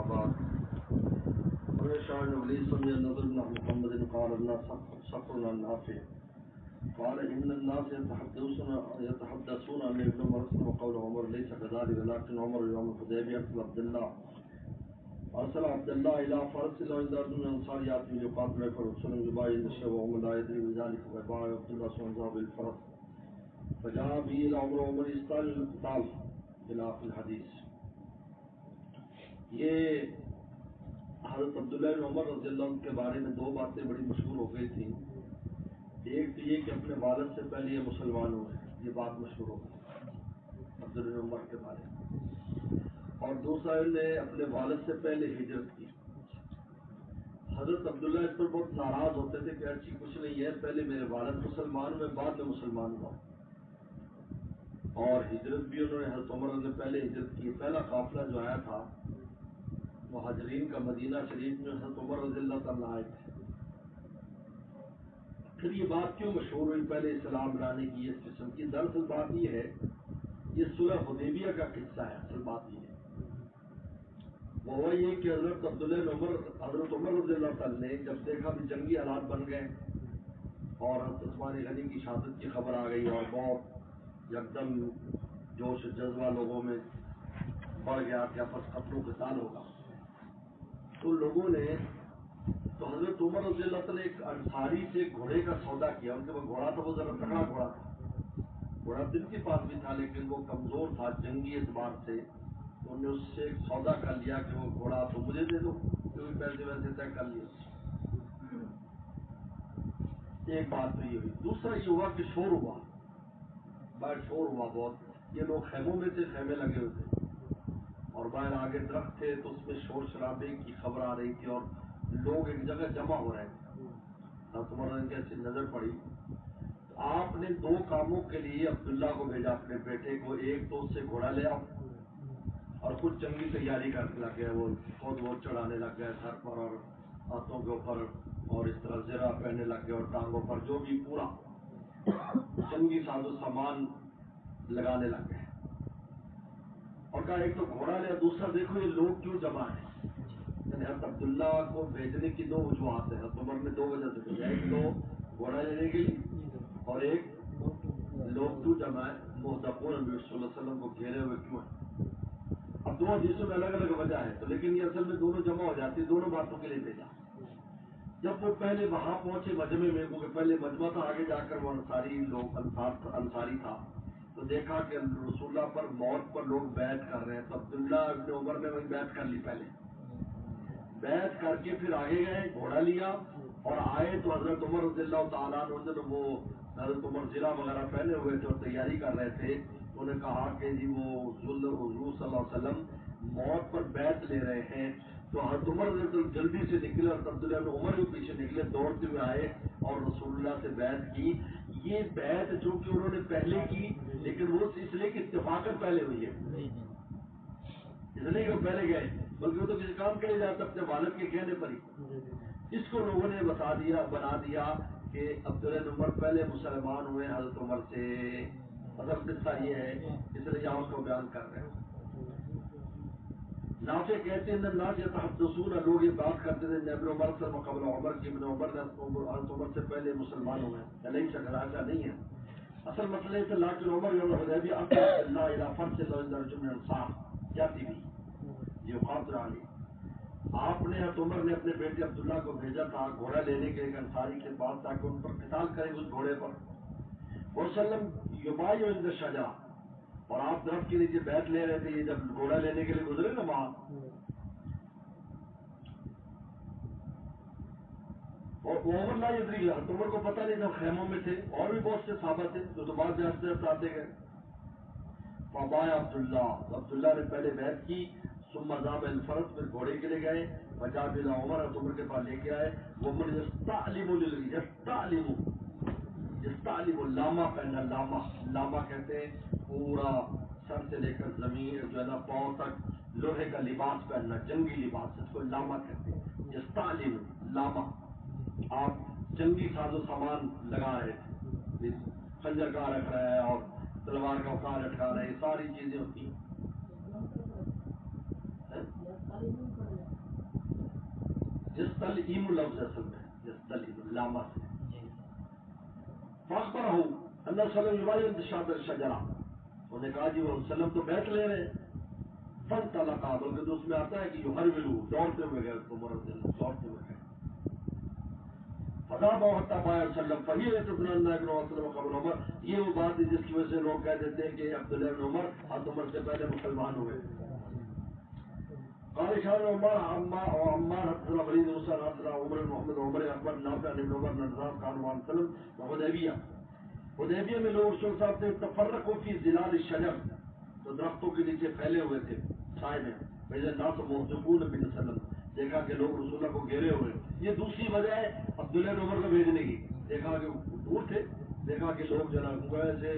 بعد ويشعر إبليس من النظر بن محمد قال الناس صفرنا النافع قال إن الناس يتحدثون عن ابن عمر وقول عمر ليس كذلك ولكن عمر يوم الحديبية أرسل عبد الله إلى فارس إلى عند رجل من الأنصار يأتي ليقاتل فرسول يبايع الشيء وهم لا يدري بذلك فباع عبد الله صلى بالفرس فجاء به إلى عمر يستعجل القتال إلى آخر الحديث. یہ حضرت عبداللہ بن عمر رضی اللہ عنہ کے بارے میں دو باتیں بڑی مشہور ہو گئی تھیں. ایک تو یہ کہ اپنے والد سے پہلے یہ مسلمان ہوئے، یہ بات مشہور ہو گئی عبداللہ بن عمر کے بارے میں، اور دوسرا انہیں اپنے والد سے پہلے ہجرت کی. حضرت عبداللہ اس پر بہت ناراض ہوتے تھے کہ ایسی کچھ نہیں ہے، پہلے میرے والد مسلمان ہوئے بعد میں مسلمان ہوا، اور ہجرت بھی انہوں نے حضرت عمر نے پہلے ہجرت کی. پہلا قافلہ جو آیا تھا مہاجرین کا مدینہ شریف میں حضرت عمر رضی اللہ تعالیٰ آئے تھے. پھر یہ بات کیوں مشہور ہوئی پہلے اسلام لانے کی اس قسم کی؟ دراصل بات یہ ہے، یہ صلح حدیبیہ کا قصہ ہے. اصل بات یہ ہے وہ یہ کہ حضرت عبداللہ بن عمر حضرت عمر رضی اللہ تعالیٰ نے جب دیکھا بھی جنگی حالات بن گئے اور حضرت عثمان غنی کی شہادت کی خبر آ گئی اور بہت یکدم جوش جذبہ لوگوں میں بڑھ گیا کہ آپس قتل و قتال ہوگا، تو لوگوں نے تو حضرت عمر رضی اللہ تعالیٰ ایک انصاری سے گھوڑے کا سودا کیا. ان کے پاس گھوڑا تھا، وہ ذرا تگڑا گھوڑا تھا، گھوڑا دل کے پاس بھی تھا لیکن وہ کمزور تھا جنگی اعتبار سے. انہوں نے اس سے ایک سودا کر لیا کہ وہ گھوڑا تو مجھے دے دو، کیونکہ پیسے ویسے طے کر لیے. ایک بات تو یہ ہوئی. دوسرا یہ ہوا کہ شور ہوا، باہر شور ہوا بہت. یہ لوگ خیموں میں تھے، خیمے لگے ہوئے تھے اور باہر آگے درخت تھے تو اس میں شور شرابے کی خبر آ رہی تھی اور لوگ ایک جگہ جمع ہو رہے تھے. تمہارا کیسی نظر پڑی، آپ نے دو کاموں کے لیے عبداللہ کو بھیجا اپنے بیٹے کو. ایک تو اس سے گھوڑا لے آؤ اور کچھ جنگی تیاری کرنے لگ گئے. وہ خود وہ چڑھانے لگ گئے سر پر اور ہاتھوں کے اوپر، اور اس طرح زرہ پہننے لگ گئے اور ٹانگوں پر جو بھی پورا جنگی ساز و سامان لگانے لگ گئے. اور کہا ایک تو گھوڑا لے، دوسرا دیکھو یہ لوگ کیوں جمع ہیں. یعنی حضرت عبداللہ کو بھیجنے کی دو وجوہات ہیں. حضرت عمر نے دو وجہ سے بھیجا، ایک تو گھوڑا لینے کے لیے اور ایک لوگ کیوں جمع ہے، محدثون نبی صلی اللہ علیہ وسلم کو گھیرے ہوئے کیوں ہیں. اب دو حدیثوں میں الگ الگ وجہ ہے تو لیکن یہ اصل میں دونوں جمع ہو جاتی، دونوں باتوں کے لیے بھیجا. جب وہ پہلے وہاں پہنچے مجمع میں، کیونکہ پہلے مجمع تھا، آگے جا کر وہ انصاری لوگ انصاری تھا، تو دیکھا کہ رسول اللہ پر موت پر لوگ بیعت کر رہے ہیں. تو عبداللہ ابن عمر نے وہی بیعت کر لی. پہلے بیعت کر کے پھر آگے گئے، گھوڑا لیا اور آئے تو حضرت عمر رضی اللہ تعالیٰ عنہ نے وہ حضرت عمر زرہ وغیرہ پہنے ہوئے تھے اور تیاری کر رہے تھے. انہوں نے کہا کہ جی وہ حضور صلی اللہ علیہ وسلم موت پر بیعت لے رہے ہیں. تو حضرت عمر جلدی سے نکلے اور عبداللہ بن عمر بھی پیچھے نکلے، دوڑتے ہوئے آئے اور رسول اللہ سے بیعت کی. یہ بیعت جو کہ انہوں نے پہلے کی لیکن وہ اس لیے کہ اتفاقاً پہلے ہوئی ہے، اس لیے کہ وہ پہلے گئے، بلکہ وہ تو کسی کام کے لیے جاتا اپنے والد کے کہنے پر ہی. اس کو لوگوں نے بنا دیا کہ عبداللہ بن عمر پہلے مسلمان ہوئے حضرت عمر سے. اصل قصہ یہ ہے، اس لیے یہاں اس کو بیان کر رہے ہیں. نافع کہتے ہیں الناس یتحدثون، لوگ یہ بات کرتے تھے ابن عمر سے قبل عمر کی، ابن عمر نے حضرت عمر سے پہلے مسلمان ہوئے. نہیں شکر ایسا نہیں ہے. اصل مسئلہ ہے کہ لیکن عمر یوم الحدیبیہ اقرب اللہ الی فرس رجل من الانصار جاتی بھی یقاتل علی. آپ نے حضرت عمر نے اپنے بیٹے عبداللہ کو بھیجا تھا گھوڑا لینے کے ایک انصاری کے پاس تاکہ ان پر قتال کرے اس گھوڑے پر. وسلم یبایع عند الشجرہ، اور آپ درخت کے نیچے بیعت لے رہے تھے. یہ جب گھوڑا لینے کے لیے گزرے نا وہاں، اور عمر لا یدری، حضرت عمر کو پتہ نہیں تھا، خیموں میں تھے اور بھی بہت سے صحابہ تھے تو بعد میں آستے آستے آتے گئے. فبایا عبداللہ نے پہلے بیعت کی. ثم ذهب الفرس، پھر گھوڑے کے لیے گئے. وجاء بنا عمر، عمر کے پاس لے کے آئے. ومن یستعلم لاما پہنا، لاما کہتے ہیں پورا سر سے لے کر زمین جو ہے نا پاؤں تک لوہے کا لباس پہننا، جنگی لباس، اس کو لاما کہتے ہیں. یستعلم لاما، آپ جنگی ساز و سامان لگا رہے تھے، خنجر کا رکھ رہا ہے اور تلوار کا اوقات لٹکا رہے ہیں، ساری چیزیں ہوتی ہیں. یستلئم لفظ اصل میں یستلئم لاما سے فاخبرہ ان وسلم یبایع شاطر الشجرہ، انہوں نے کہا جی وہ وسلم تو بیعت لے رہے ہیں، فانطلقا، بلکہ تو اس میں آتا ہے کہ یحرولوا، دوڑتے ہوئے گئے، تو مرد دوڑتے ہوئے گئے، فذهب حتى بايع وسلم فهي تدرى ان ابن وسلم قبل عمر، یہ وہ بات ہے جس کی وجہ سے لوگ کہہ دیتے ہیں کہ عبداللہ بن عمر حضرت عمر سے پہلے مسلمان ہوئے۔ قال شاہ عمر عمار حدثنا ولید بن مسلم حدثنا عمر بن محمد عمر اکبر نافع عن ابن عمر بن الخطاب قال عن وسلم حدیبیہ میں لوگ رسول صاحب سے تفرقوا فی ظلال الشجر، تو درختوں کے نیچے پھیلے ہوئے تھے چھائے میں، فإذا الناس موثقون بن وسلم، دیکھا کہ لوگ رسول اللہ کو گھیرے ہوئے، یہ دوسری وجہ ہے عبداللہ بن عمر کو بھیجنے کی، دیکھا کہ دور تھے، دیکھا کہ لوگ جناب سے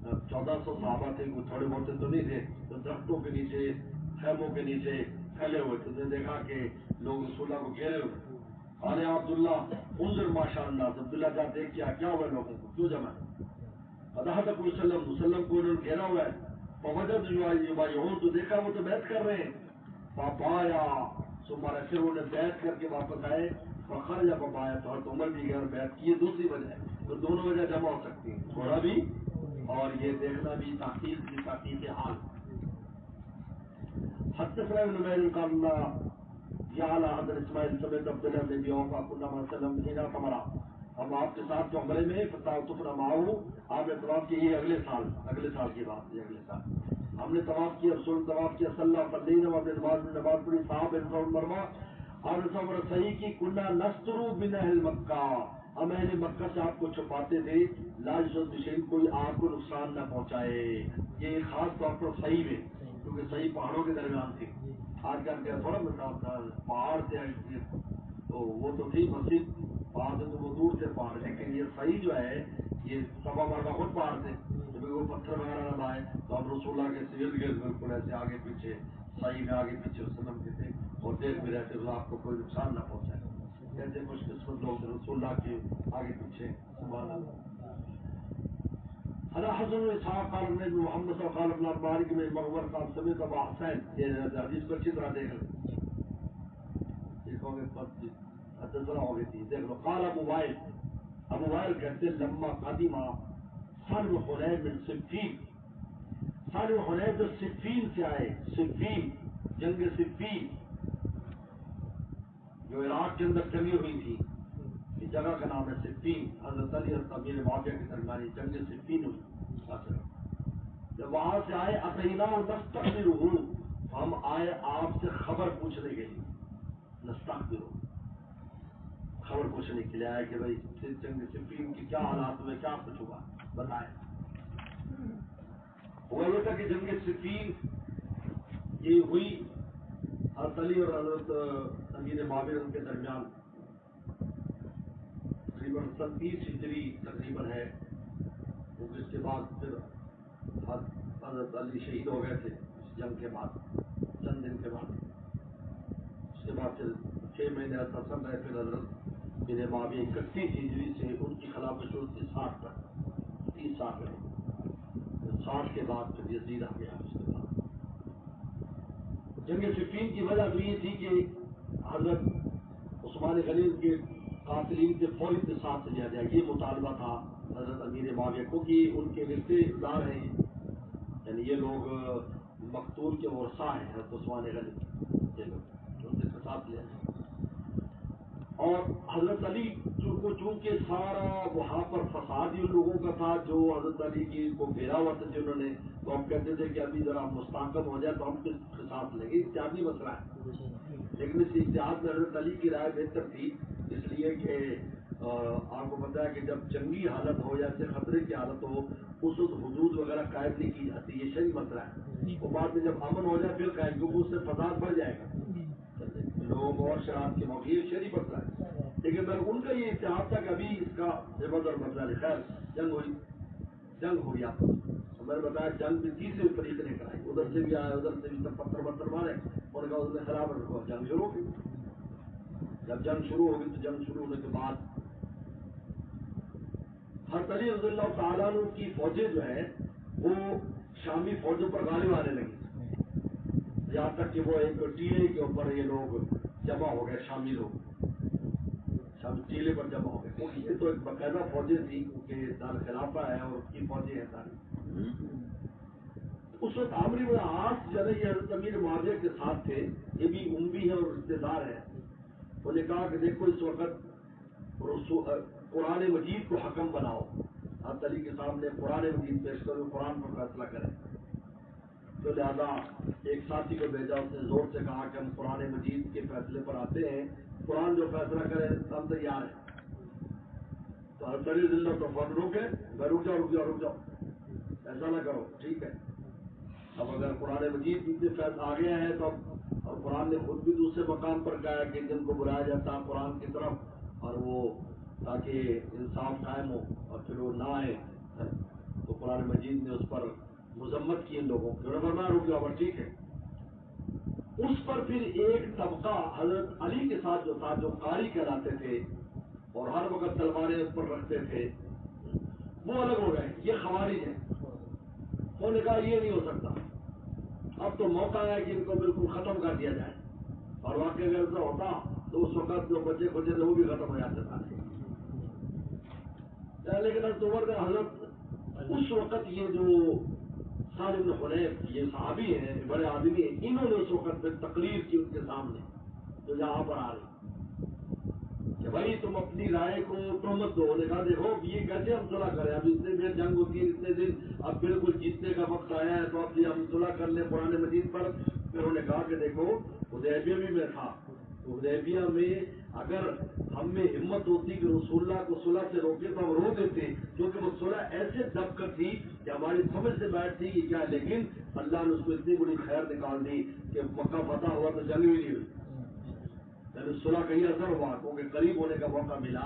1400 صحابہ تھے، کوئی تھوڑے بہت تو نہیں تھے، تو درختوں کے نیچے خیموں کے نیچے پھیلے ہوئے تھے، تو دیکھا کہ لوگ رسول اللہ کو گھیرے ہوئے۔ قال عبداللہ انظر ما شاء اللہ، عبداللہ کا دیکھ کیا ہوا لوگوں کو، کیوں جمع ہے؟ فضحت وسلم کو انہوں نے گھیرا ہوا ہے، فوجد یبایعون، تو دیکھا وہ تو بیعت کر رہے ہیں، فبایا ثم پھر انہوں نے بیعت کر کے واپس آئے، فخرج فبایا، تو حضرت عمر بھی غیر بیعت کی، دوسری وجہ ہے، تو دونوں وجہ جمع ہو سکتی ہیں، تھوڑا بھی اور یہ دیکھنا بھی، تحقیق حال۔ حدثنا ابن نمیر قال اللہ یعلا حضرت اسماعیل سمیت عبداللہ بن ابی اوفا کنا مع وسلم حینا تمرا، ہم آپ کے ساتھ جو عمرے میں فتح معاہو، آپ نے طواف کی، یہ اگلے سال کی بات، یہ اگلے سال ہم نے طواف کیا، رسول نے طواف کیا، صلی اللہ علیہ وسلم، اپنے نماز پڑھی، صاحب انصار مروا، اور انصار صحیح کی، کنہ نسترو من اہل مکہ، ہم اہل مکہ سے آپ کو چھپاتے تھے، لا یصد بشیء، کوئی آپ کو نقصان نہ پہنچائے، یہ خاص طور پر صحیح میں، کیونکہ صحیح پہاڑوں کے درمیان تھی، آج کل کیا تھوڑا پہاڑ تھے، تو وہ تو تھی مسجد، پہاڑ سے تو وہ دور تھے پہاڑ، لیکن یہ صحیح جو ہے یہ صفا مروا خود پہاڑ تھے، جب وہ پتھر وغیرہ نہ لائے تو ہم رسول اللہ کے سرد گرد بالکل ایسے آگے پیچھے، صحیح میں آگے پیچھے وسلم کے تھے، اور دیکھ بھی رہتے اللہ آپ کو کوئی نقصان نہ پہنچائے، کیسے خوش قسمت لوگ رسول اللہ کے آگے پیچھے، سبحان اللہ۔ حضرت حسن اسحاق قال ابن محمد قال ابن مالک میں مغور قال سمیت ابا حسین، یہ حدیث کو اچھی طرح دیکھ لیں، دیکھو گے حدثنا ہو گئی تھی، دیکھ لو، قال ابو وائل کہتے لما قدیمہ سالم حنین من صفین، سالم حنین جو صفین سے آئے، صفین جنگ صفین جو عراق کے اندر جنگیں ہوئی تھی، اس جگہ کا نام ہے صفین، حضرت علی اور امیر معاویہ کے درمیان جنگ صفین ہوئی، جب وہاں سے آئے اتینا نستخبرہ، ہم آئے آپ سے خبر پوچھنے کے لیے، نستخبرہ خبر پوچھنے کے لیے آئے کہ بھائی جنگ صفین کی کیا حالات ہوئے، کیا کچھ ہوا بتائیں۔ ہوا یہ تھا کہ جنگ صفین یہ ہوئی حضرت علی اور حضرت امیر معاویہ کے درمیان، تقریباً 37 ہجری تقریباً ہے، کیونکہ اس کے بعد پھر حضرت علی شہید ہو گئے تھے اس جنگ کے بعد، چند دن کے بعد، اس کے بعد پھر 6 مہینے حسن رہے، پھر حضرت امیر معاویہ 31 ہجری سے ان کی خلافت شروع تھی 60 تک، 30 سال رہے، 60 کے بعد پھر یزید آ گیا۔ اس کے بعد جنگ صفین کی وجہ تو یہ تھی کہ حضرت عثمان غنی کے قاتلین سے فوری قصاص لیا جائے، یہ مطالبہ تھا حضرت امیر معاویہ کو کہ ان کے رشتے دار ہیں، یعنی یہ لوگ مقتول کے ورثاء ہیں حضرت عثمان غنی، یہ لوگ ان سے قصاص لیا جائے، اور حضرت علی چونکہ سارا وہاں پر فساد ان لوگوں کا تھا جو حضرت علی کی کو گھیرا ہوا تھا جنہوں نے، تو ہم کہتے تھے کہ ابھی ذرا مستحکم ہو جائے تو ہم کس قصاص لیں گے، اجتہادی مسئلہ ہے، لیکن اس اجتہاد میں حضرت علی کی رائے بہتر تھی، اس لیے کہ آپ کو پتا ہے کہ جب جنگی حالت ہو یا ایسے خطرے کی حالت ہو اس وقت حدود وغیرہ قائم نہیں کی جاتی، یہ شرعی مسئلہ ہے، وہ بعد میں جب امن ہو جائے پھر قائم، کیونکہ اس سے فساد بڑھ جائے گا، لوگ اور شراب کے موقع، یہ شرعی مسئلہ ہے، لیکن ان کا یہ اتحاد تھا کہ ابھی اس کا عبد اور مسئلہ نہیں، خیر جنگ ہوئی آپس میں، میں نے بتایا جنگ بھی تیسرے طریقے نے کرائی، ادھر سے بھی آئے، ادھر سے بھی سب پتھر مارے، اور کہا اس نے خراب رکھو، جنگ شروع ہوگی، جب جنگ شروع ہوگی تو جنگ شروع ہونے کے بعد حضرت علی رضی اللہ تعالیٰ عنہ کی فوجیں جو ہیں وہ شامی فوجوں پر غالب آنے لگی، یہاں تک کہ وہ ایک ٹیلے کے اوپر یہ لوگ جمع ہو گئے، شامی لوگ ٹیلے پر جمع ہو گئے. یہ تو ایک باقاعدہ فوجیں تھی کیونکہ دار خلافہ ہے اور اس کی فوجیں ہیں ساری. اس وقت عامر بن عاص جو ہے یہ حضرت امیر معاویہ کے ساتھ تھے، یہ بھی امی ہیں اور رشتے دار ہیں. انہوں نے کہا کہ دیکھو اس وقت قرآن مجید کو حکم بناؤ، حضرت علی کے سامنے قرآن مجید پیش کرو، قرآن پر فیصلہ کریں. تو لہذا ایک ساتھی کو بھیجا، اس نے زور سے کہا کہ ہم قرآن مجید کے فیصلے پر آتے ہیں، قرآن جو فیصلہ کرے ہم تیار ہیں. تو حضرت علی رضی اللہ تو فوراً روکے، میں رک جاؤ ایسا نہ کرو، ٹھیک ہے. اب اگر قرآن مجید اتنے فیصلہ آ گیا ہے تو اب، اور قرآن نے خود بھی دوسرے مقام پر کہا کہ جن کو بلایا جاتا ہے قرآن کی طرف اور وہ تاکہ انصاف قائم ہو اور پھر وہ نہ آئے، تو قرآن مجید نے اس پر مذمت کی ان لوگوں کی. ورنہ رک جاؤ، ٹھیک ہے. اس پر پھر ایک طبقہ حضرت علی کے ساتھ جو تھا، جو قاری کہلاتے تھے اور ہر وقت تلواریں اس پر رکھتے تھے، وہ الگ ہو گئے. یہ خوارج ہیں. انہوں نے کہا یہ نہیں ہو سکتا، اب تو موقع ہے کہ ان کو بالکل ختم کر دیا جائے. اور واقعی اگر ایسا ہوتا تو اس وقت جو بچے تھے وہ بھی ختم ہو جاتے تھے. لیکن حضرت اس وقت یہ جو سالم بن حنیف یہ صحابی ہیں، بڑے آدمی ہیں، انہوں نے اس وقت پہ تقریر کی ان کے سامنے جو یہاں پر آ رہی کہ بھائی تم اپنی رائے کو تہمت دو. نے کہا دیکھو یہ کیسے ہم صلح کریں، اب اتنے دیر جنگ ہوتی ہے، اتنے دن اب بالکل جیتنے کا وقت آیا ہے، تو اب یہ ہم صلح کر لیں قرآن مجید پر. پھر انہوں نے کہا کہ دیکھو حدیبیہ بھی میں تھا، حدیبیہ میں اگر ہم میں ہمت ہوتی کہ رسول اللہ کو صلح سے روکے تو ہم رو دیتے، کیونکہ وہ صلح ایسے دب کر تھی کہ ہماری سمجھ سے بیٹھتی کہ کیا. لیکن اللہ نے اس کو اتنی بڑی خیر نکال دی کہ مکہ فتح ہوا تو جنگ بھی نہیں ہوئی. یعنی صلح کا یہ اثر ہوا کیونکہ قریب ہونے کا موقع ملا،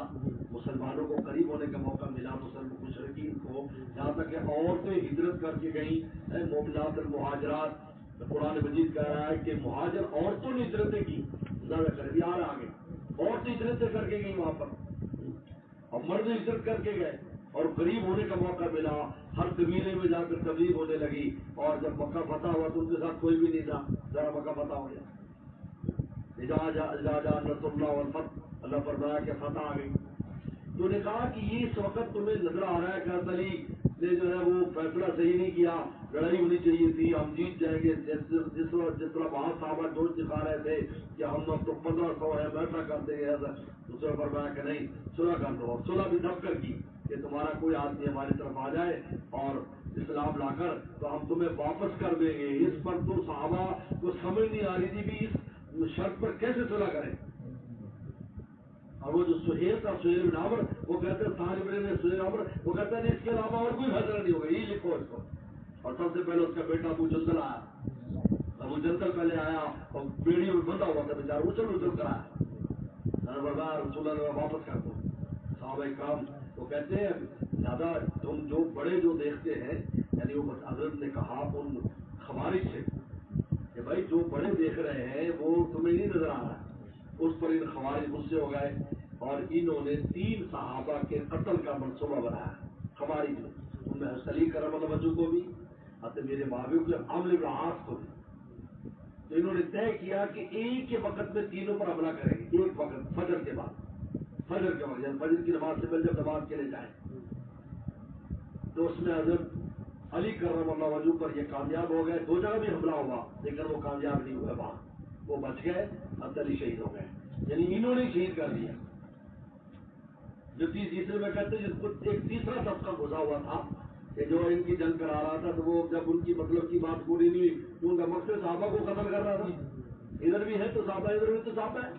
مسلمانوں کو قریب ہونے کا موقع ملا، مشرکین کو. یہاں تک کہ عورتیں ہجرت کر کے گئیں، مومنات المہاجرات. قرآن مجید کہہ رہا ہے کہ مہاجر عورتوں نے ہجرتیں کی. زیادہ کر بھی آ رہا آگے، عورتیں ہجرتیں کر کے گئی وہاں پر اور مرد ہجرت کر کے گئے اور قریب ہونے کا موقع ملا. ہر قبیلے میں جا کر تبلیغ ہونے لگی. اور جب مکہ فتح ہوا تو ان کے ساتھ کوئی بھی نہیں تھا، ذرا مکہ فتح ہو گیا. نصر اللہ والفتح، اللہ فرمایا کہ فتح آ گئی. تو نے کہا کہ یہ اس وقت تمہیں نظر آ رہا ہے کہ حضرت علی نے جو ہے وہ فیصلہ صحیح نہیں کیا، لڑائی ہونی چاہیے تھی، ہم جیت جائیں گے. جس طرح وہاں صحابہ جوش دکھا رہے تھے کہ ہم اب تو 1500 ہے، ویسا کر دیں گے. دوسرے فرمایا کہ نہیں، صلح کر دو. اور صلح بھی دب کر کی کہ تمہارا کوئی آدمی ہماری طرف آ جائے اور اسلام لا کر تو ہم تمہیں واپس کر دیں گے. اس پر تو صحابہ کو سمجھ نہیں آ رہی تھی بھی اس شرط پر کیسے صلح کریں. اور وہ جو سہیل تھا، سہیل بن عمرو، وہ کہتے ہیں صاحب نے سہیل عمرو، وہ کہتے ہیں اس کے علاوہ اور کوئی فیصلہ نہیں ہوگا، یہ لکھو اس کو. اور سب سے پہلے اس کا بیٹا ابو جندل آیا. ابو جندل پہلے آیا اور بیڑیوں میں بندھا ہوا تھا بیچارہ، اچھل کر آیا. رسول اللہ واپس کر دو. صحابہ کرام وہ کہتے ہیں زیادہ تم جو بڑے جو دیکھتے ہیں، یعنی وہ حضرت نے کہا ان خوارج سے کہ بھائی جو بڑے دیکھ رہے ہیں وہ تمہیں نہیں نظر آ رہا. اس پر ان خوارج غصے ہو گئے اور انہوں نے 3 صحابہ کے قتل کا منصوبہ بنایا. خوارج نے ان میں علی کرم اللہ وجہ کو بھی، میرے معاویہ کے عامر بن عاص کو بھی. تو انہوں نے طے کیا کہ ایک کے وقت میں تینوں پر حملہ کریں گے. ایک وقت فجر کے بعد، فجر کے وقت یعنی فجر کی نماز سے پہلے جب نماز کے لیے جائیں. تو اس میں حضرت علی کرم اللہ وجہ پر یہ کامیاب ہو گئے. 2 جگہ بھی حملہ ہوا لیکن وہ کامیاب نہیں ہوئے، وہاں وہ بچ گئے. حضرت علی شہید ہو گئے، یعنی انہوں نے شہید کر دیا. جو تیسرے میں کہتے ہیں جس کو ایک تیسرا طبقہ گھسا ہوا تھا کہ جو ان کی جنگ کرا رہا تھا، تو وہ جب ان کی مطلب کی بات پوری نہیں ہوئی تو ان کا مقصد صحابہ کو قتل کر رہا تھا. ادھر بھی ہے تو صحابہ، ادھر بھی تو صحابہ ہے.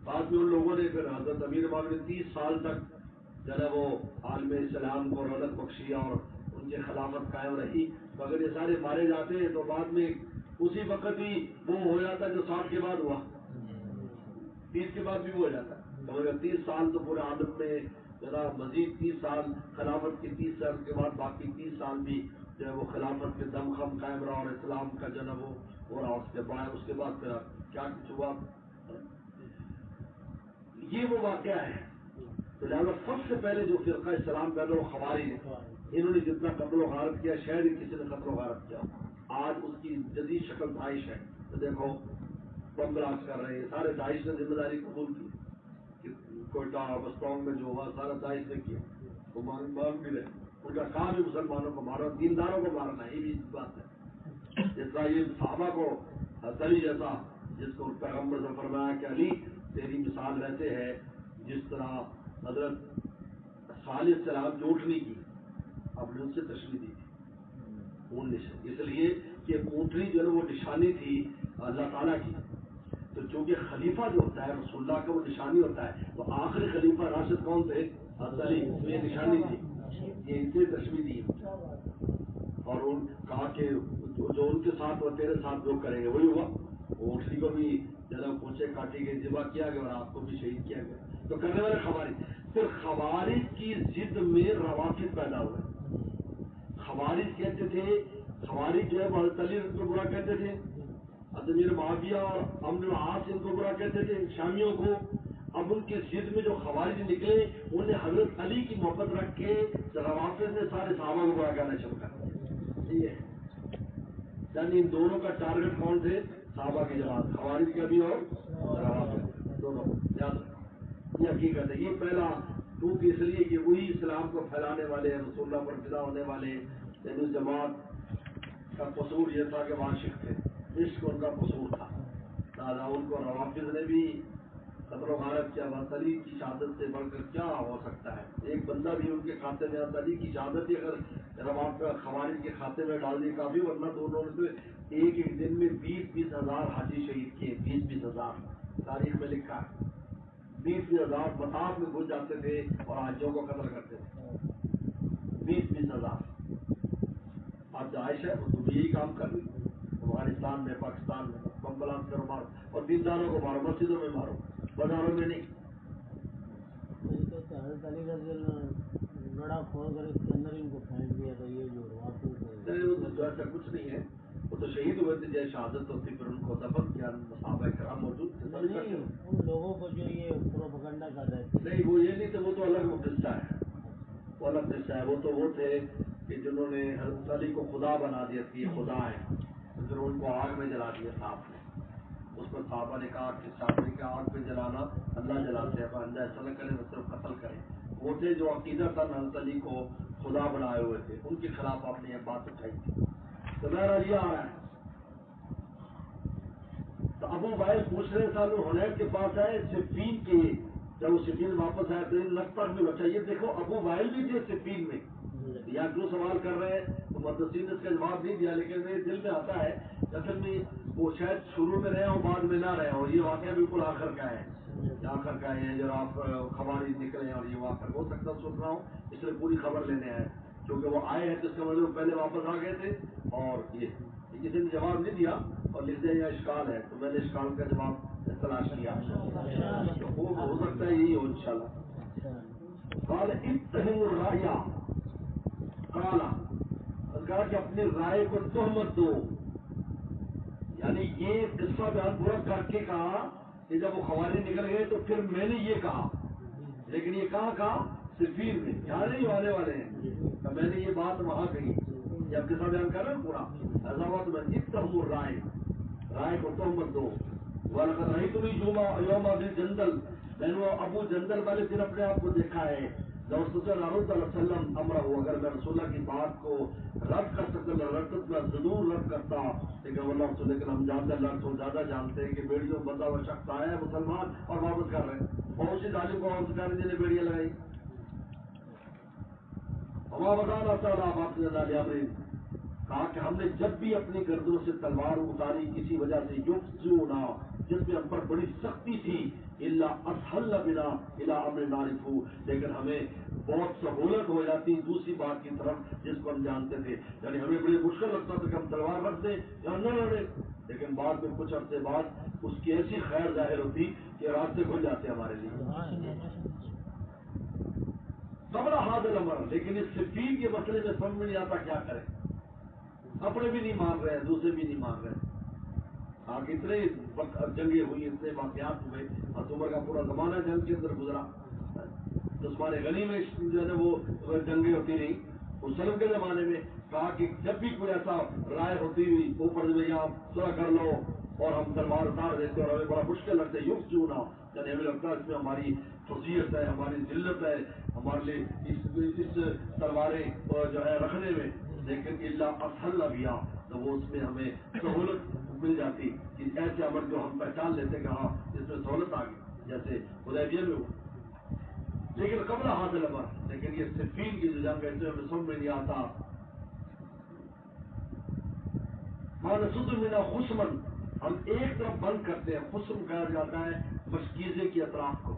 بعد میں ان لوگوں نے پھر حضرت امیر معاویہ نے 30 سال تک جو ہے وہ عالم اسلام کو رونق بخشی اور ان کی خلافت قائم رہی. تو اگر یہ سارے مارے جاتے تو بعد میں اسی وقت ہی وہ ہو جاتا جو 60 کے بعد ہوا، 30 کے بعد بھی وہ ہو جاتا. تو اگر 30 سال تو پورے عالم میں ذرا مزید 30 سال خلافت کی، 30 سال کے بعد باقی 30 سال بھی جو ہے وہ خلافت کے دم خم قائم رہا اور اسلام کا جو ہے وہ ہو رہا. اس کے بعد پھر کیا کچھ ہوا، یہ وہ واقعہ ہے. تو لہٰذا سب سے پہلے جو فرقہ اسلام پیدا وہ خوارج ہے. انہوں نے جتنا قتل و غارت کیا شاید ہی کسی نے قتل و غارت کیا. آج اس کی جدید شکل داعش ہے. تو دیکھو بم بلاسٹ کر رہے ہیں, سارے داعش نے ذمہ داری قبول کی کہ کوئٹہ بستون میں جو ہوا سارا داعش نے کیا. وہ مان بھی رہے, ان کا کام ہی مسلمانوں کو مارو, دینداروں کو مارنا, یہ بھی بات ہے. جس طرح یہ صحابہ کو علی جیسا, جس کو پیغمبر سے فرمایا کہ علی تیری مثال ویسے ہے جس طرح حضرت صالح السلام کی اونٹنی کی, آپ نے اس سے تشریح دی تھی اون نشان, اس لیے کہ اونٹنی جو ہے وہ نشانی تھی اللہ تعالیٰ کی. تو چونکہ خلیفہ جو ہوتا ہے رسول اللہ کا وہ نشانی ہوتا ہے, تو آخری خلیفہ راشد کون تھے؟ حضرت علی. یہ نشانی تھی, یہ ان سے تشریح دی. اور ان کہا کہ جو ان کے ساتھ وہ تیرے ساتھ جو کریں گے وہی ہوا. اونٹنی کو بھی جناب پوچھے کاٹی گئی, ذبح کیا گیا, اور آپ کو بھی شہید کیا گیا. تو کرنے والے خوارج, پھر خوارج کی ضد میں روافض پیدا ہوئے. خوارج کہتے تھے, خوارج جو ہے حضرت علی ان کو برا کہتے تھے, امیر معاویہ اور عمرو بن عاص ان کو برا کہتے تھے شامیوں کو. اب ان کی ضد میں جو خوارج نکلے انہیں حضرت علی کی محبت رکھ کے روافض نے سارے صحابہ کو برا کہنا شروع کر دیا. یعنی ان دونوں کا ٹارگٹ کون تھے؟ صحابہ کی جماعت, خوارج کا بھی اور روافض دونوں. یہ حقیقت ہے. یہ پہلا کیونکہ اس لیے کہ وہی اسلام کو پھیلانے والے, رسول اللہ پر فدا ہونے والے, یعنی جماعت کا قصور یہ تھا کہ وہ عاشق تھے, عشق ان کا قصور تھا. لہٰذا ان کو روافض نے بھی قتل و غارت کیا. حضرت علی کی شہادت سے بڑھ کر کیا ہو سکتا ہے؟ ایک بندہ بھی ان کے کھاتے میں, حضرت علی کی شہادت ہی اگر روافض خوارج کے کھاتے میں ڈال دی کافی, ورنہ تو انہوں نے ایک دن میں 20,000 حاجی شہید کیے. 20,000 تاریخ میں لکھا ہے. 20,000 مطاف میں گھس جاتے تھے اور حاجیوں کو قتل کرتے تھے. 20,000. اب داعش ہے وہ تو یہی کام کر رہی ہے افغانستان میں, پاکستان میں. بم بلاسٹ کرو مارو, اور دینداروں کو مارو, مسجدوں میں مارو, بازاروں میں نہیں. حضرت علی رضی اللہ لڑا کھول کر اس کے اندر ان کو پھینک دیا تھا. یہ جو تو ایسا کچھ نہیں ہے, وہ تو شہید ہوئے تھے, جیسے شہادت ہوتی پھر ان کو دفن کیا. صحابہ کرام موجود تھے. نہیں, ان لوگوں کو جو یہ پروپیگنڈا کر رہے تھے نہیں, وہ یہ نہیں تھے, وہ تو الگ قصہ ہے, وہ الگ قصہ ہے. وہ تو وہ تھے کہ جنہوں نے حضرت علی کو خدا بنا دیا کہ یہ خدا ہے, پھر ان کو آگ میں جلا دیا صاحب نے. اس پر صحابہ نے کہا کہ صاحب نے کہا آگ میں جلانا اللہ جلاتے ہیں, بندہ ایسا نہ کرے, صرف قتل کرے. وہ تھے جو عقیدہ تھا حضرت علی کو خدا بنائے ہوئے تھے, ان کے خلاف آپ نے یہ بات اٹھائی تھی. تو میرا یہ آ رہا ہے. تو ابو وائل دوسرے سال حنین کے پاس آئے صفین کے, جب وہ صفین واپس آئے تو ان نقطہ بھی بچا. یہ دیکھو ابو وائل بھی تھے صفین میں. یا جو سوال کر رہے ہیں تو مدرسین نے اس کا جواب نہیں دیا, لیکن میرے دل میں آتا ہے اصل میں وہ شاید شروع میں رہے ہوں بعد میں نہ رہے ہوں. یہ واقعہ بالکل آخر کا ہے, آخر کا ہے جب آپ خوارج نکلے اور یہ واقعہ ہو سکتا سن رہا ہوں, اس لیے پوری خبر لینے آئے. کیونکہ وہ آئے ہیں تو اس کا مطلب پہلے واپس آ گئے تھے, اور یہ کسی نے جواب نہیں دیا اور لکھ دیا یہ اشکال ہے, تو میں نے اشکال کا جواب تلاش کیا. وہ ہو سکتا ہے یہی ہو انشاءاللہ. قال اتہموا الرایا, کہا کہ اپنی رائے کو تہمت دو. یعنی یہ قصہ بیان پورا کر کے کہا کہ جب وہ خوارج نکل گئے تو پھر میں نے یہ کہا, لیکن یہ کہا صفین میں, یہاں نہیں آنے والے ہیں. تو میں نے یہ بات وہاں کہی جب قصہ بیان کر رہا ہوں پورا. ایسا بات میں اتہموا الرائے, رائے کو تہمت دو. وَلَقَدْ رَأَيْتُنِي یوم ابی جندل, میں نے ابو جندل والے دن اپنے آپ کو دیکھا ہے. لو استطعت ان ارد وسلم امرہ, اگر میں رسول اللہ کی بات کو رد کر سکتا میں ضرور رد کرتا. لیکن ہم جانتے اللہ کو زیادہ جانتے ہیں کہ بیڑیوں بندہ ہوا شخص آیا ہے مسلمان اور واپس کر رہے ہیں, اور اسی ظالم کو واپس کر رہے جنہیں بیڑیاں لگائی. ہما بتانا تعالیٰ باپ کہا کہ ہم نے جب بھی اپنی گردوں سے تلوار اتاری کسی وجہ سے یفزونا, جس میں ہم پر بڑی سختی تھی, الا اسهل بنا الى امر نعرفه, لیکن ہمیں بہت سہولت ہو جاتی دوسری بات کی طرف جس کو ہم جانتے تھے. یعنی ہمیں بڑی مشکل لگتا تھا کہ ہم تلوار رکھ دیں یا نہ لڑیں, لیکن بعد میں کچھ عرصے بعد اس کی ایسی خیر ظاہر ہوتی کہ راستے کھل جاتے ہمارے لیے. قبل هذا الامر, لیکن اس صفین کے مسئلے میں سمجھ میں نہیں آتا کیا کریں. اپنے بھی نہیں مان رہے, دوسرے بھی نہیں مان رہے. آگے اتنے جنگیں ہوئی, اتنے واقعات ہوئے, اور عمر کا پورا زمانہ جنگ کے اندر گزرا. عثمان غنی میں جو ہے وہ جنگیں ہوتی رہی, مسلم کے زمانے میں کہا کہ جب بھی کوئی ایسا رائے ہوتی ہوئی اوپر سے بھیا صلح کر لو اور ہم تلوار اتار دیتے اور ہمیں بڑا مشکل لگتا ہے یوگ کیوں نہ، یعنی ہمیں لگتا ہے اس میں ہماری فضیلت ہے، ہماری ذلت ہے ہمارے لیے اس تلواریں جو ہے رکھنے میں، لیکن اللہ اسهل بیا تو وہ اس میں ہمیں سہولت مل جاتی کہ ایسے عمل جو ہم پہچان لیتے کہ ہاں اس میں سہولت آ گئی، جیسے حدیبیہ میں ہوا۔ لیکن قبل حاصل امر، لیکن یہ صفین کی جو جنگ ہے ہمیں سمجھ میں نہیں آتا۔ مان سد مینا خسمن، ہم ایک طرف بند کرتے ہیں، خسم کہا جاتا ہے مشکیزے کی اطراف کو،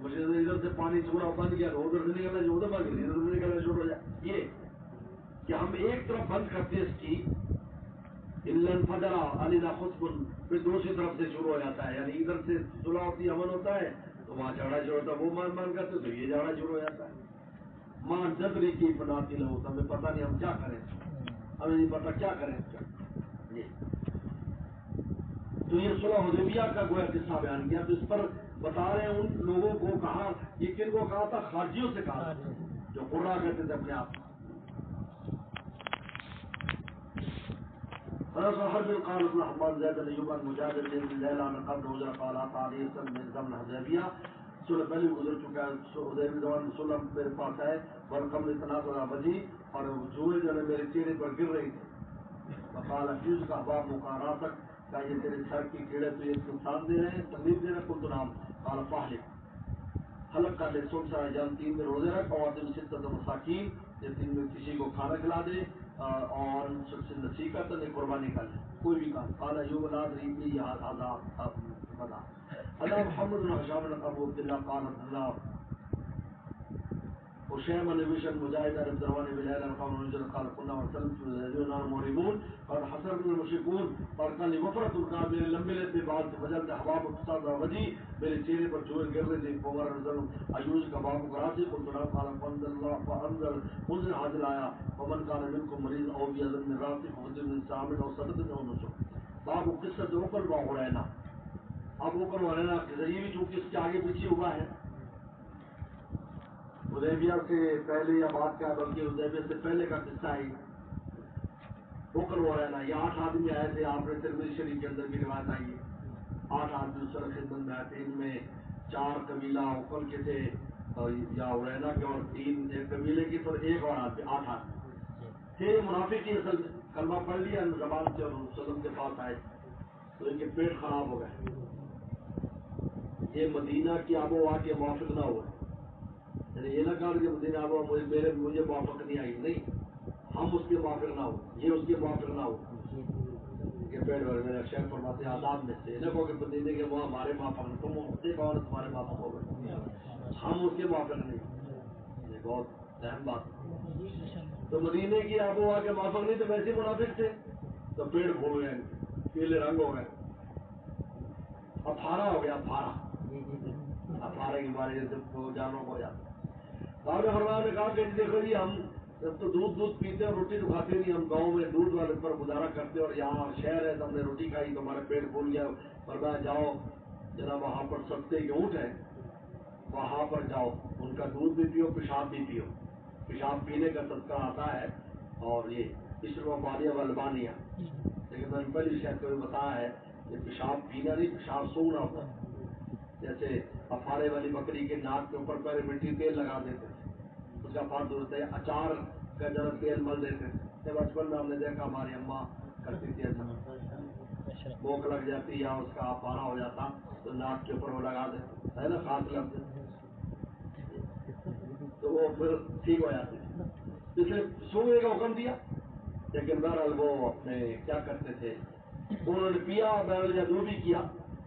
ادھر سے پانی چھوڑا بند کیا تو ادھر سے نکلنا جو ادھر بند کر ادھر سے نکلنا شروع ہو جائے، یہ کہ ہم ایک طرف بند کرتے ہیں اس کی الن فجرا علینا خسبن، پھر دوسری طرف سے شروع ہو جاتا ہے، یعنی ادھر سے صلح ہوتی ہے، امن ہوتا ہے تو وہاں جھگڑا شروع ہوتا ہے، وہ مان کرتے تو یہ جھگڑا شروع ہو جاتا ہے۔ ماں جدری کی بناتی لو، ہمیں پتہ نہیں ہم کیا کریں، ہمیں نہیں پتہ کیا کریں اس کا۔ تو یہ صلح حدیبیہ کا گویا قصہ بیان کیا، تو اس پر بتا رہے ہیں ان لوگوں کو کہا، یہ کن کو کہا تھا؟ خارجیوں سے کہا تھا جو قرا کہتے تھے اپنے آپ۔ حرب قال ابن حماد زید بن ایوب المجاهد بن لیلہ نے قبل حضر قال تعالی من ضمن حدیبیہ، صلح پہلے گزر چکا ہے، حدیبیہ زمان صلح میرے پاس ہے، والقمر تناثر وجهی، اور جوئیں جو ہے میرے چہرے پر گر رہی تھی، وقال حفظ کا احباب مقاراتک، کہ یہ تیرے سر کی کیڑے تو یہ نقصان دے رہے ہیں، تکلیف دے رہے ہیں، قلت نعم، قال فاحلق، حلق کر لے، سن سارا جان 3 دن روزے رکھ، اور دن ستۃ مساکین، یہ 3 دن کسی کو کھانا کھلا دے، اور سب سے نصیحت نے قربانی کر لے، کوئی بھی کام۔ قال ایوب لا ادری عذاب بنا حضرت محمد بن حشام بن ابو عبداللہ قال عبداللہ وشيم نبيشا مجاهدا للدروان بليل قال رجل قال كنا وسلم الذين مريبون قال حسن بن المشركون قال كان لغفرة قال میرے لمبے لیتے بعد وجل احباب اقتصاد وجی، میرے چہرے پر جوئیں گر رہے تھے، عمر رضی عجوز کا باب قراسی قلت له قال فانزل الله فانزل منزل حاصل آیا ومن كان منكم مريض او بأذى من راسه ففدية من صيام او صدقة او نسك، باب قصة عقل وعرينا۔ اب عقل وعرينا کے ذریعے بھی چونکہ اس کے آگے پیچھے ہوا ہے، حدیبیہ سے پہلے یا بعد کا، بلکہ حدیبیہ سے پہلے کا قصہ ہے۔ بکر ہو رہا ہے نا، یہ 8 آدمی آئے تھے، آپ نے ترمذی شریف کے اندر بھی روایت آئی ہے، 8 آدمی اس طرح خدمت میں آئے تھے، ان میں 4 قبیلہ اوکل کے تھے یا ارینا کے، اور 3 ایک قبیلے کی، تو ایک اور آدمی، 8 آدمی تھے منافق کی، اصل کلمہ پڑھ لیا زبان سے اور وسلم کے پاس آئے تو ان کے پیٹ خراب ہو گئے، یہ مدینہ کی آب و ہوا کے موافق نہ ہوئے، یعنی یہ نہ کہا کہ مدینہ آب و ہوا مجھے موافق نہیں آئی، نہیں، ہم اس کے موافق نہ ہو، یہ اس کے موافق نہ ہو، یہ پیڑ والے میرے شیخ فرماتے ہیں آداب میں سے، نہ کہو کہ مدینے کے وہ ہمارے موافق نہیں، تم اپنے کہو نا تمہارے موافق ہو گئے، ہم اس کے موافق نہیں، یہ بہت اہم بات ہے۔ تو مدینے کی آب و ہوا کے موافق نہیں تو ویسے منافق تھے، تو پیڑ پھول گئے، پیلے رنگ ہو گئے، افارا ہو گیا، افارے کی بارے سے جانوں کو ہو جاتا۔ آپ نے فرمایا نے کہا کہ دیکھو جی ہم تو دودھ پیتے ہیں، روٹی تو کھاتے نہیں، ہم گاؤں میں دودھ والے پر گزارا کرتے، اور یہاں شہر ہے تو ہم نے روٹی کھائی تو ہمارا پیٹ پھول گیا۔ فرمایا جاؤ جناب وہاں پر سستے کے اونٹ ہیں، وہاں پر جاؤ، ان کا دودھ بھی پیو، پیشاب بھی پیو، پیشاب پینے کا صدقہ آتا ہے، اور یہ اسرو بالیہ والبانیہ، لیکن میں نے پہلی شاید کو بتایا ہے کہ پیشاب پینا نہیں، پیشاب سونگنا ہوتا ہے، جیسے افارے والی بکری کے ناک کے اوپر پہلے مٹی تیل لگا دیتے تھے، اس کا فرض ہوتا ہے، اچار کا جب تیل مل دیتے تھے، بچپن میں ہم نے دیکھا ہماری اماں کرتی تھی ایسا، بھوک لگ جاتی یا اس کا افارا ہو جاتا تو ناک کے اوپر وہ لگا دیتے ہے نا، خاص لفظ تو وہ پھر ٹھیک ہو جاتی تھی، اس لیے سونے کا حکم دیا، لیکن بہرحال وہ اپنے کیا کرتے تھے، انہوں نے پیا، بہرحال یا جو بھی کیا،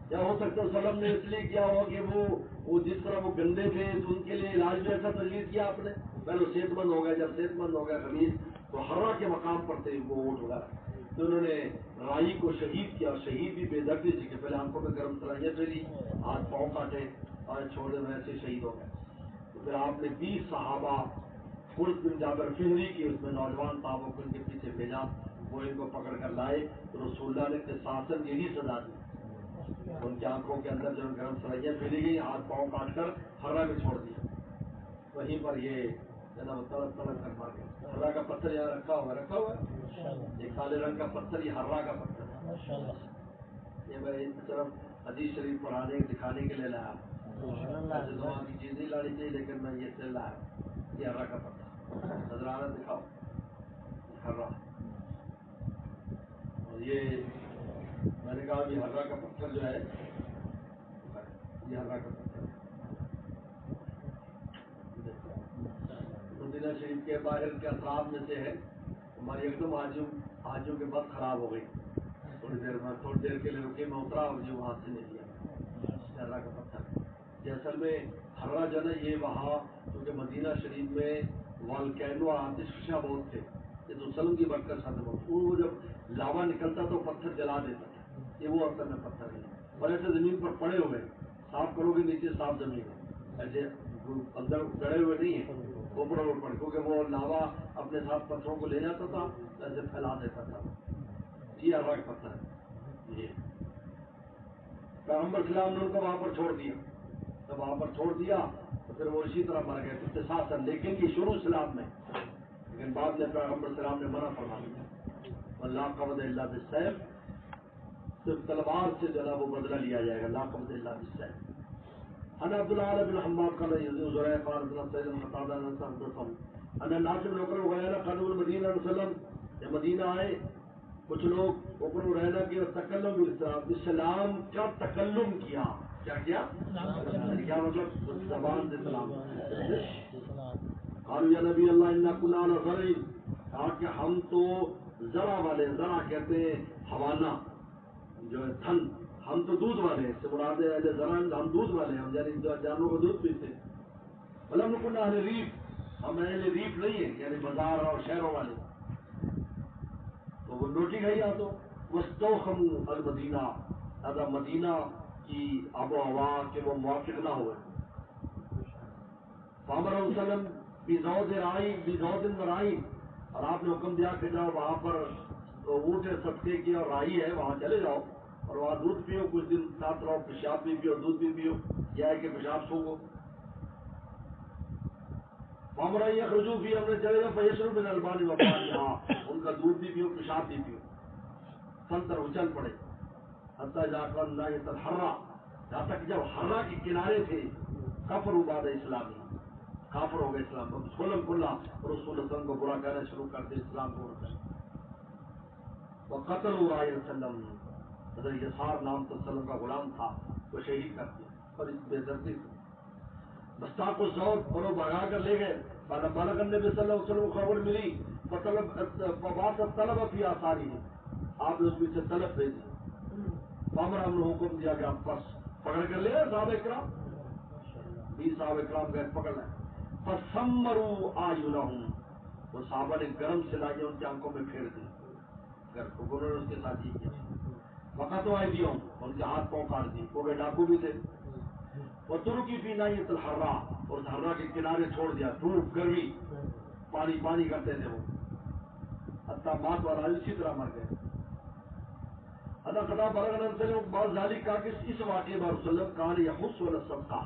یا ہو سکتا ہے وسلم نے اس لیے کیا ہو کہ وہ جس طرح وہ گندے تھے تو ان کے لیے علاج بھی ایسا تجویز کیا آپ نے، پہلے صحت مند ہو گئے، جب صحت مند ہو گئے خبیث تو ہررا کے مقام پر تھے وہ اونٹ وغیرہ، تو انہوں نے رائی کو شہید کیا، اور شہید بھی بے دردی سے کہ پہلے آنکھوں میں گرم سلائیاں پھیلی، ہاتھ پاؤں کاٹے اور چھوڑے ویسے شہید ہو گئے، تو پھر آپ نے 20 صحابہ خرد بن جابر فہری کی، اس میں نوجوان صحابوں کو ان کے پیچھے بھیجا، وہ ان کو پکڑ کر لائے، تو رسول اللہ نے قصاصاً یہی سزا دی، ان کی آنکھوں کے اندر گرم سلائیاں پھیلی گئی، ہاتھ پاؤں کاٹ کر ہررا میں چھوڑ دیا، وہیں پر یہ جناب تڑپ تڑپ کر مر گئے. ہررا کا پتھر یہاں رکھا ہوا ہے, ایک کالے رنگ کا پتھر, یہ ہررا کا پتھر ہے. یہ میں ایک طرف حدیث شریف پڑھانے دکھانے کے لیے لایا. ایسے زبان کی چیز نہیں لانی چاہیے, لیکن میں یہ سے لایا. یہ ہررا کا پتھر نظرانہ دکھاؤ, ہررا. اور یہ میں نے کہا کہ ہررا کا پتھر جو ہے یہ ہررا کا پتھر ہے. مدینہ شریف کے باہر کے اطراف میں سے ہے. ہماری ایک دم حاجیوں کے بس خراب ہو گئی. تھوڑی دیر کے لیے رکے, میں اترا اور یہ وہاں سے نہیں لیا. ہررا کا پتھر یہ اصل میں ہررا جو ہے یہ وہاں کیونکہ مدینہ شریف میں والکینو آتش فشاں بہت تھے. یہ تو سلم کی برکت ساتھ بہت, وہ جب لاوا نکلتا تو پتھر جلا دیتا تھا. یہ وہ اصل میں پتھر ہے. اور ایسے زمین پر پڑے ہوئے صاف کرو گے نیچے صاف زمین ہے, ایسے اندر گڑے ہوئے نہیں ہیں, اوپر اوپر پڑے, کیونکہ وہ لاوا اپنے ساتھ پتھروں کو لے جاتا تھا, ایسے پھیلا دیتا تھا. یہ ہررا کا پتھر ہے. یہ پیغمبر اسلام نے ان کو وہاں پر چھوڑ دیا. تو وہاں پر چھوڑ دیا تو پھر وہ اسی طرح مر گئے اختصاصاً, لیکن یہ شروع اسلام میں, لیکن بعد میں پیغمبر اسلام نے منع فرما دیا. لا قبض الا بالسیف, صرف تلوار سے جو ہے وہ بدلہ لیا جائے گا. لا قبض الا بالسیف. انا عبد الله بن حماد قال يزيد زريع قال بن سيد الخطاب ان صدقهم انا الناس من اوپر وغیرہ قدم المدینہ وسلم, جب مدینہ آئے کچھ لوگ اوپر رہنا کی اور تکلم اسلام کا تکلم کیا. کیا مطلب زبان سے سلام. قالوا یا نبی اللہ انا كنا نزرع, کہا کہ ہم تو زرع والے, زرع کہتے ہیں حوالہ جو ہے تھن, ہم تو دودھ والے ہیں. اس سے مراد ہے زرع, ہم دودھ والے ہیں, ہم یعنی جانوروں کو دودھ پیتے ہیں. ولم نكن اہل ریف, ہم اہل ریف نہیں ہیں, یعنی بازار اور شہروں والے. تو وہ لوٹی گئی آ تو واستوخموا المدینہ, اگر مدینہ کی آب و ہوا کے وہ موافق نہ ہوئے. فامر وسلم بزود رائی, اور آپ نے حکم دیا کہ جاؤ وہاں پر اونٹ صدقے کی اور رائی ہے, وہاں چلے جاؤ اور وہاں دودھ پیو, کچھ دن ساتھ رہو, پیشاب بھی پیو دودھ بھی پیو. یہ ہے کہ پیشاب سوگو. فامر یخرجوا فی, ہم نے چلے جاؤ فیشربوا من البان وبانہا, ان کا دودھ بھی پیو پیشاب بھی پیو. سنتر اچل پڑے حتی جا کر ناحیۃ الحرہ, جہاں تک جب ہررا کے کنارے تھے. کفر بعد اسلامی, کافر ہو گئے اسلام کو کھولم کھلا, اور رسول اللہ کو برا کہنا شروع کر دے, اسلام کو برا کہنا. وقتل رائی وسلم, حضرت یسار نام تو وسلم کا غلام تھا, وہ شہید کر دیا. اور اس بے دردی سے مستاق و زود, اور وہ بھگا کر لے گئے. بالغ النبی صلی اللہ علیہ وسلم کو خبر ملی, فبعث طلب فی آثارہ, آپ نے اس میں سے طلب بھیجی. فامر ہم نے حکم دیا کہ آپ بس پکڑ کر لے صحابہ اکرام, 20 صحابہ اکرام گئے پکڑ لائے. فسمروا اعینہم, وہ صحابہ نے گرم سلائی ان کی آنکھوں میں پھیر دی. انہوں نے اس کے ساتھ یہ کیا. وقتوا ایدیہم, ان کے ہاتھ پاؤں کاٹ دی, وہ ڈاکو بھی تھے. وہ ترکی فی ناحیۃ الحرہ, اور اس حرہ کے کنارے چھوڑ دیا. دھوپ گرمی پانی پانی کرتے تھے وہ, حتیٰ مات والا اسی طرح مر گئے. اللہ خدا برغ بعض ذالک, کہا کہ اس واقعے میں رسول اللہ کان یحث علی الصدقہ,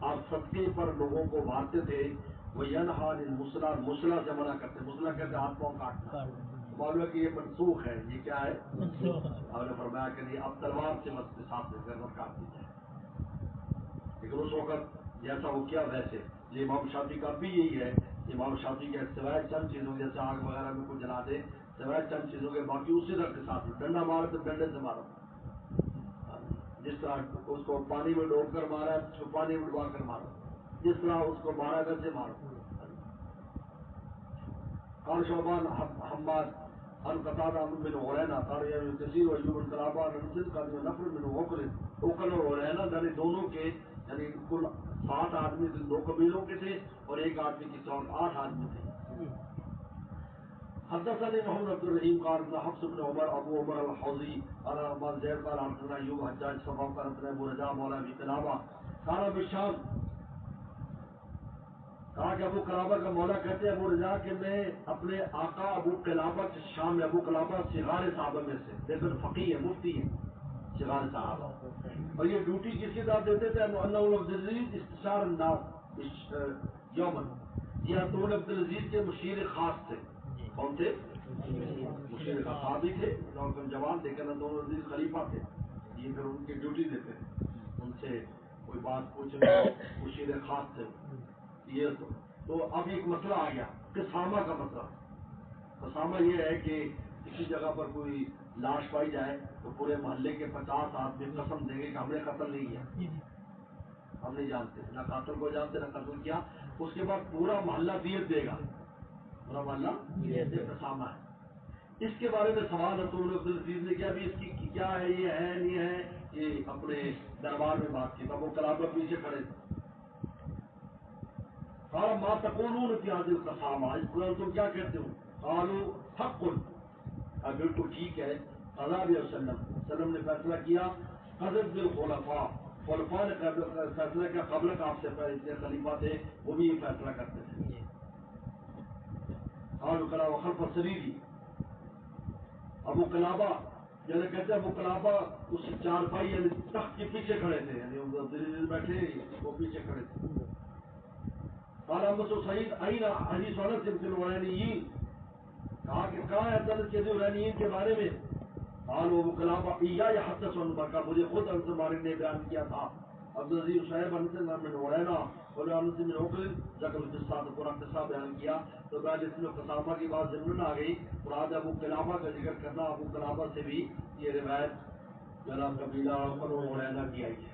آپ صدقے پر لوگوں کو بانٹتے تھے. وہ ینہی عن المصلح, مصلح سے منع کرتے, مصلح کہتے ہاتھ پاؤں کاٹنا. معلوم ہے کہ یہ منسوخ ہے. یہ کیا ہے؟ آپ نے فرمایا کہ نہیں, اب تلوار سے مت ساتھ گردن کاٹ دی جائے. لیکن اس وقت جیسا وہ کیا ویسے, یہ امام شافعی کا بھی یہی ہے. امام شافعی کے سوائے چند چیزوں جیسے آگ وغیرہ میں کوئی جلا دے, سوائے چند چیزوں کے باقی اسی طرح کے ساتھ ڈنڈا مارا تو ڈنڈے سے مارو. جس طرح اس کو پانی میں ڈوب کر مارا, اس کو پانی میں ڈبا کر مارو, جس طرح اس کو مارا ویسے مارو. قال شعبان حماد ان قتادہ من عرینہ قال یا کثیر وایوب القلابہ ننزل قال نفر من اوکل اور عرینہ, یعنی دونوں کے یعنی کل 7 آدمی تھے, 2 قبیلوں کے تھے اور ایک آدمی کی 8 آدمی تھے. حدثني محمد عبد الرحیم قال حفص بن عمر ابو عمر الحوزی قال ابن زید قال حدثنا ایوب حجاج صفا قال حدثنا ابو رجاء مولى ابي قلابہ قال بالشام, کہا کہ ابو قلابہ کا مولا کہتے ہیں ابو رجاء کہ میں اپنے آقا ابو قلابہ کے شام میں, ابو قلابہ صغار صحابہ میں سے, لیکن فقیہ ہے, مفتی ہے, صغار صحابہ. اور یہ ڈیوٹی کس کے ساتھ دیتے تھے؟ انہ استشار الناس یومن, یہ حضرت عبدالعزیز کے مشیر خاص تھے. کون تھے؟ مشیر خاص بھی تھے اور جوان تھے. کہنا دونوں عزیز خلیفہ تھے. یہ پھر ان کی ڈیوٹی دیتے تھے ان سے کوئی بات پوچھنے. مشیر خاص تھے یہ. تو اب ایک مسئلہ آ گیا قسامہ کا مسئلہ. قسامہ یہ ہے کہ کسی جگہ پر کوئی لاش پائی جائے تو پورے محلے کے 50 آدمی قسم دیں گے کہ ہم نے قتل نہیں کیا. ہم نہیں جانتے نہ قاتل کو جانتے نہ قتل کیا. اس کے بعد پورا محلہ دیت دے گا. پورا محلہ دیت قسامہ ہے. اس کے بارے میں سوال ہے. تو عبدالعزیز نے کیا بھی اس کی کیا ہے یہ ہے نہیں ہے. یہ اپنے دربار میں بات کی. تب وہ کلابہ پیچھے کھڑے تھے. قال ما تقولون فی هذه القسامہ. اس پر تم کیا کہتے ہو؟ قالوا حق. بالکل ٹھیک ہے. قضا وسلم نے فیصلہ کیا. قذف بالخلفاء. خلفاء نے فیصلہ کیا قبل کا. آپ سے پہلے اتنے خلیفہ تھے وہ بھی یہ فیصلہ کرتے تھے. قالوا قال وخلف السريري. ابو قلابہ یعنی کہتے ہیں ابو قلابہ اس چارپائی یعنی تخت کے پیچھے کھڑے تھے. یعنی بیٹھے وہ پیچھے کھڑے تھے. قال ابو سعید این حدیث انس بن الورانیین. کہا کہ کہاں ہے حضرت کے ورانیین کے بارے میں. قالوا ابو قلابہ ایایا حدث عن بکا. مجھے خود انس مالک نے بیان کیا تھا. عبدالعزیز صاحب انس بن ورینا اور انس بن عقل ذکر القصہ پورا قصہ بیان کیا. تو بعد اس میں قسامہ کی بات ضمن آ گئی. مراد ابو قلابہ کا ذکر کرنا. ابو قلابہ سے بھی یہ روایت جناب قبیلہ بنو ورینا کی آئی ہے.